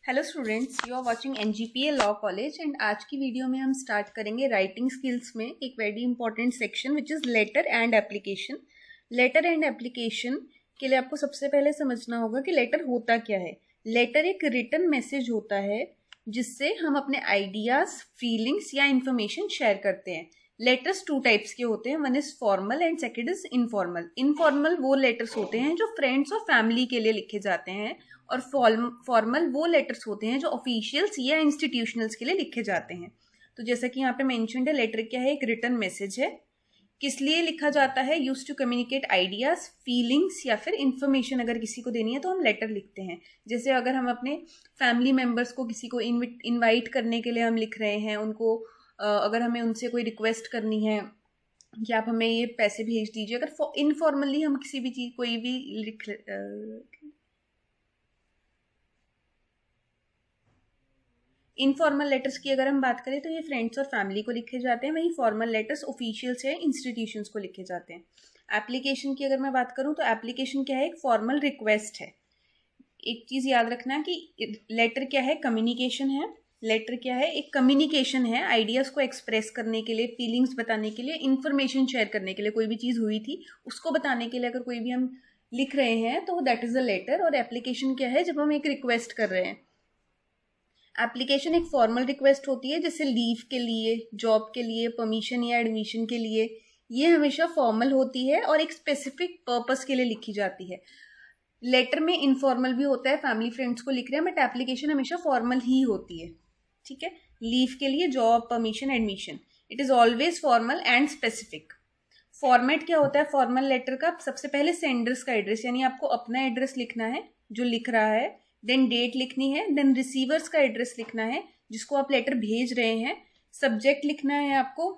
Hello students, you are watching NGPA law college and आज की video में हम स्टार्ट करेंगे राइटिंग स्किल्स में एक very important section which is letter and application. Letter and application के लिए आपको सबसे पहले समझना होगा कि लेटर होता क्या है। लेटर एक रिटन मैसेज होता है जिससे हम अपने आइडियाज़, फीलिंग्स या इन्फॉर्मेशन शेयर करते हैं। लेटर्स टू टाइप्स के होते हैं, one is formal and second is informal. Informal वो लेटर्स होते हैं जो फ्रेंड्स और फैमिली के लिए लिखे जाते हैं और फॉर्मल वो लेटर्स होते हैं जो ऑफिशियल्स या इंस्टीट्यूशनल्स के लिए लिखे जाते हैं। तो जैसा कि यहाँ पे मेंशन्ड है, लेटर क्या है? एक रिटन मैसेज है। किस लिए लिखा जाता है? Use to communicate ideas, feelings या फिर इंफॉर्मेशन अगर किसी को देनी है तो हम लेटर लिखते हैं। जैसे अगर हम अपने फैमिली मेम्बर्स को किसी को इनवाइट करने के लिए हम लिख रहे हैं, उनको अगर हमें उनसे कोई रिक्वेस्ट करनी है कि आप हमें ये पैसे भेज दीजिए, अगर इनफॉर्मली हम किसी भी चीज कोई भी इनफॉर्मल लेटर्स की अगर हम बात करें तो ये फ्रेंड्स और फैमिली को लिखे जाते हैं, वहीं फॉर्मल लेटर्स ऑफिशियल्स या इंस्टीट्यूशंस को लिखे जाते हैं। एप्लीकेशन की अगर मैं बात करूं तो एप्लीकेशन क्या है? एक फॉर्मल रिक्वेस्ट है। एक चीज़ याद रखना कि लेटर क्या है? कम्युनिकेशन है। लेटर क्या है? एक कम्युनिकेशन है, आइडियाज़ को एक्सप्रेस करने के लिए, फीलिंग्स बताने के लिए, इन्फॉर्मेशन शेयर करने के लिए, कोई भी चीज़ हुई थी उसको बताने के लिए अगर कोई भी हम लिख रहे हैं तो दैट इज़ अ लेटर। और एप्लीकेशन क्या है? जब हम एक रिक्वेस्ट कर रहे हैं। एप्लीकेशन एक फॉर्मल रिक्वेस्ट होती है, जैसे लीव के लिए, जॉब के लिए, परमिशन या एडमिशन के लिए। ये हमेशा फॉर्मल होती है और एक स्पेसिफिक पर्पस के लिए लिखी जाती है। लेटर में इनफॉर्मल भी होता है, फैमिली फ्रेंड्स को लिख रहे हैं, बट एप्लीकेशन हमेशा फॉर्मल ही होती है। ठीक है, लीव के लिए, job, permission, admission, it is always formal and specific. Format क्या होता है फॉर्मल लेटर का? सबसे पहले सेंडर्स का एड्रेस, यानी आपको अपना एड्रेस लिखना है जो लिख रहा है, देन डेट लिखनी है, देन रिसीवर्स का एड्रेस लिखना है जिसको आप लेटर भेज रहे हैं, सब्जेक्ट लिखना है आपको।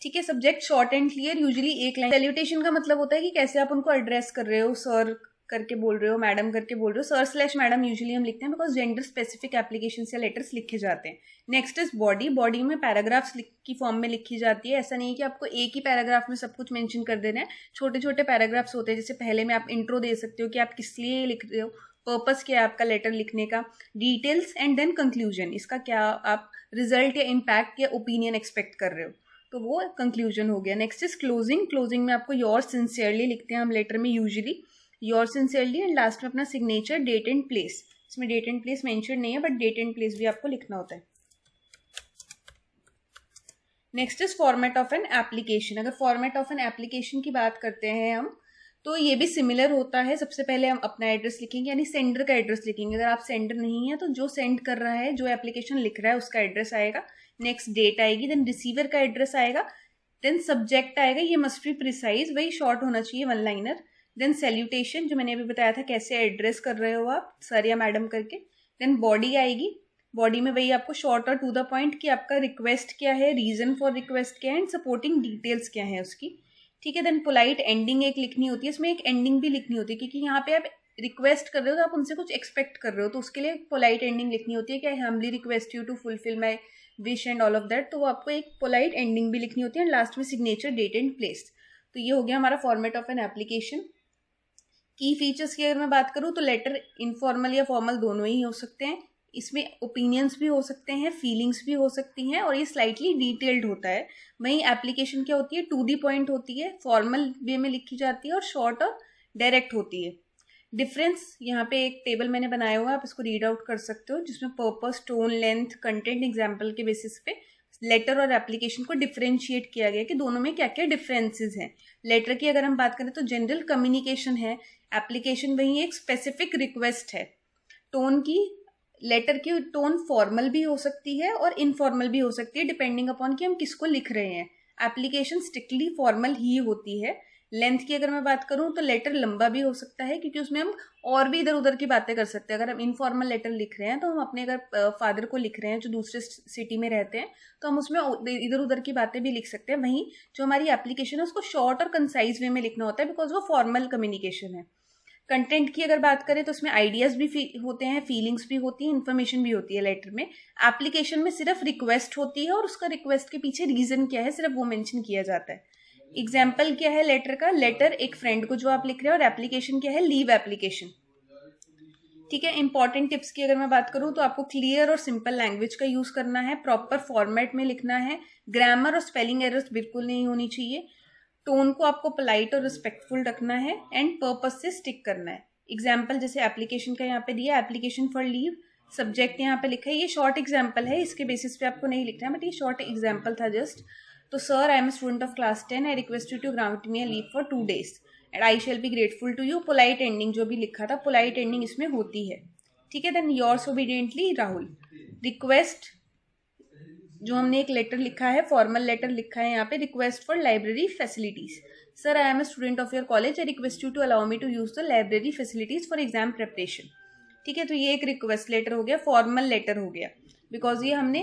ठीक है, subject short and clear, usually एक लाइन। सैल्यूटेशन का मतलब होता है कि कैसे आप उनको एड्रेस कर रहे हो, सर करके बोल रहे हो, मैडम करके बोल रहे हो। सर स्लैश मैडम यूजुअली हम लिखते हैं बिकॉज जेंडर स्पेसिफिक एप्लीकेशन या लेटर्स लिखे जाते हैं। Next is body. बॉडी में पैराग्राफ्स की फॉर्म में लिखी जाती है। ऐसा नहीं है कि आपको एक ही पैराग्राफ में सब कुछ मेंशन कर देना है, छोटे छोटे पैराग्राफ्स होते हैं। जैसे पहले में आप इंट्रो दे सकते हो कि आप किस लिए लिख रहे हो, पर्पस क्या है आपका लेटर लिखने का, डिटेल्स एंड देन कंक्लूजन, इसका क्या आप रिजल्ट या इम्पैक्ट या ओपिनियन एक्सपेक्ट कर रहे हो, तो वो कंक्लूजन हो गया। Next is closing. क्लोजिंग में आपको योर सिंसियरली लिखते हैं हम लेटर में usually, your sincerely, and last में अपना सिग्नेचर, डेट एंड प्लेस। इसमें डेट एंड प्लेस मेंशन नहीं है बट डेट एंड प्लेस भी आपको लिखना होता है। Next is format of an application. अगर फॉर्मेट ऑफ एन एप्लीकेशन की बात करते हैं हम तो ये भी सिमिलर होता है। सबसे पहले हम अपना एड्रेस लिखेंगे, यानी सेंडर का एड्रेस लिखेंगे। अगर आप सेंडर नहीं है तो जो सेंड कर रहा है, जो एप्लीकेशन लिख रहा है, उसका एड्रेस आएगा। नेक्स्ट डेट आएगी, देन रिसीवर का एड्रेस आएगा, देन सब्जेक्ट आएगा, ये मस्ट बी प्रिसाइज, वही शॉर्ट होना चाहिए, वन लाइनर। देन सैल्यूटेशन, जो मैंने अभी बताया था कैसे एड्रेस कर रहे हो आप, सर या मैडम करके। देन बॉडी आएगी, बॉडी में वही आपको शॉर्ट और टू द पॉइंट कि आपका रिक्वेस्ट क्या है, रीजन फॉर रिक्वेस्ट क्या है, एंड सपोर्टिंग डिटेल्स क्या है उसकी। ठीक है, देन पोलाइट एंडिंग एक लिखनी होती है, इसमें एक एंडिंग भी लिखनी होती है क्योंकि यहाँ पे आप रिक्वेस्ट कर रहे हो तो आप उनसे कुछ एक्सपेक्ट कर रहे हो, तो उसके लिए पोलाइट एंडिंग लिखनी होती है कि I humbly request you to fulfill my wish and all of that, तो वो आपको एक पोलाइट एंडिंग भी लिखनी होती है, एंड लास्ट में सिग्नेचर, डेट एंड प्लेस। तो ये हो गया हमारा फॉर्मेट ऑफ एन एप्लीकेशन। की फीचर्स की अगर मैं बात करूँ तो लेटर इनफॉर्मल या फॉर्मल दोनों ही हो सकते हैं। इसमें ओपिनियंस भी हो सकते हैं, फीलिंग्स भी हो सकती हैं, और ये स्लाइटली डिटेल्ड होता है। वहीं एप्लीकेशन क्या होती है? टू दी पॉइंट होती है, फॉर्मल वे में लिखी जाती है और शॉर्ट और डायरेक्ट होती है। डिफरेंस, यहाँ पे एक टेबल मैंने बनाया हुआ है, आप इसको रीड आउट कर सकते हो, जिसमें purpose, tone, length, content example के बेसिस पे लेटर और एप्लीकेशन को डिफरेंशिएट किया गया कि दोनों में क्या क्या डिफरेंसेस हैं। लेटर की अगर हम बात करें तो जनरल कम्युनिकेशन है, एप्लीकेशन वही एक स्पेसिफिक रिक्वेस्ट है। टोन की, लेटर की टोन फॉर्मल भी हो सकती है और इनफॉर्मल भी हो सकती है डिपेंडिंग अपॉन कि हम किसको लिख रहे हैं। एप्लीकेशन स्ट्रिक्टली फॉर्मल ही होती है। लेंथ की अगर मैं बात करूं तो लेटर लंबा भी हो सकता है क्योंकि उसमें हम और भी इधर उधर की बातें कर सकते हैं। अगर हम इनफॉर्मल लेटर लिख रहे हैं तो हम अपने अगर फादर को लिख रहे हैं जो दूसरे सिटी में रहते हैं तो हम उसमें इधर उधर की बातें भी लिख सकते हैं। वहीं जो हमारी एप्लीकेशन है उसको शॉर्ट और कंसाइज वे में लिखना होता है बिकॉज वो फॉर्मल कम्युनिकेशन है। कंटेंट की अगर बात करें तो उसमें आइडियाज भी होते हैं, फीलिंग्स भी होती है, इन्फॉर्मेशन भी होती है। लेटर में, एप्लीकेशन में सिर्फ रिक्वेस्ट होती है और उसका रिक्वेस्ट के पीछे रीजन क्या है सिर्फ वो मेंशन किया जाता है। एग्जाम्पल क्या है लेटर का? लेटर एक फ्रेंड को जो आप लिख रहे हो, और एप्लीकेशन क्या है? Leave application. ठीक है। इंपॉर्टेंट टिप्स की अगर मैं बात करूँ तो आपको क्लियर और सिंपल लैंग्वेज का यूज़ करना है, प्रॉपर फॉर्मेट में लिखना है, ग्रामर और स्पेलिंग एरर्स बिल्कुल नहीं होनी चाहिए, टोन को आपको पोलाइट और रिस्पेक्टफुल रखना है, एंड पर्पस से स्टिक करना है। एग्जाम्पल जैसे एप्लीकेशन का यहाँ पे दिया, एप्लीकेशन फॉर लीव, सब्जेक्ट यहाँ पे लिखा है, ये शॉर्ट एग्जाम्पल है, इसके बेसिस पे आपको नहीं लिखना है, बट ये शॉर्ट एग्जाम्पल था जस्ट। तो sir, I am student of class 10, I request you to grant me a leave for 2 days and I shall be grateful to you. Polite ending जो भी लिखा था, पोलाइट एंडिंग इसमें होती है, ठीक है। Then yours obediently Rahul. Request जो हमने एक लेटर लिखा है, फॉर्मल लेटर लिखा है यहाँ पे, request for library facilities. Sir, I am a student of your college, I request you to allow me to use the library facilities for exam preparation. ठीक है, तो ये एक रिक्वेस्ट लेटर हो गया, फॉर्मल लेटर हो गया, बिकॉज ये हमने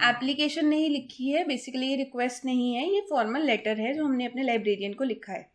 एप्लीकेशन नहीं लिखी है, बेसिकली ये रिक्वेस्ट नहीं है, ये फॉर्मल लेटर है जो हमने अपने लाइब्रेरियन को लिखा है।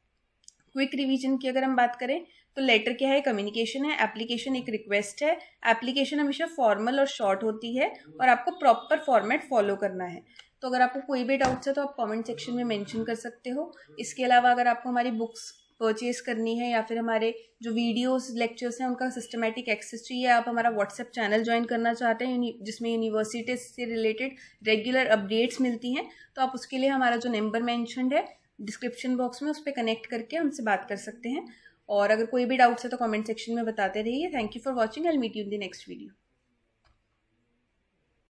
क्विक रिवीजन की अगर हम बात करें तो लेटर क्या है, कम्युनिकेशन है, एप्लीकेशन एक रिक्वेस्ट है, एप्लीकेशन हमेशा फॉर्मल और शॉर्ट होती है और आपको प्रॉपर फॉर्मेट फॉलो करना है। तो अगर आपको कोई भी डाउट्स है तो आप कमेंट सेक्शन में मेंशन कर सकते हो। इसके अलावा अगर आपको हमारी बुक्स परचेज करनी है या फिर हमारे जो वीडियोस लेक्चर्स हैं उनका सिस्टमेटिक एक्सेस चाहिए, आप हमारा व्हाट्सएप चैनल ज्वाइन करना चाहते हैं जिसमें यूनिवर्सिटी से रिलेटेड रेगुलर अपडेट्स मिलती हैं, तो आप उसके लिए हमारा जो नंबर मेंशन्ड है डिस्क्रिप्शन बॉक्स में, उस पर कनेक्ट करके हमसे बात कर सकते हैं। और अगर कोई भी डाउट्स है तो कमेंट सेक्शन में बताते रहिए। Thank you for watching, I will meet you in the next video.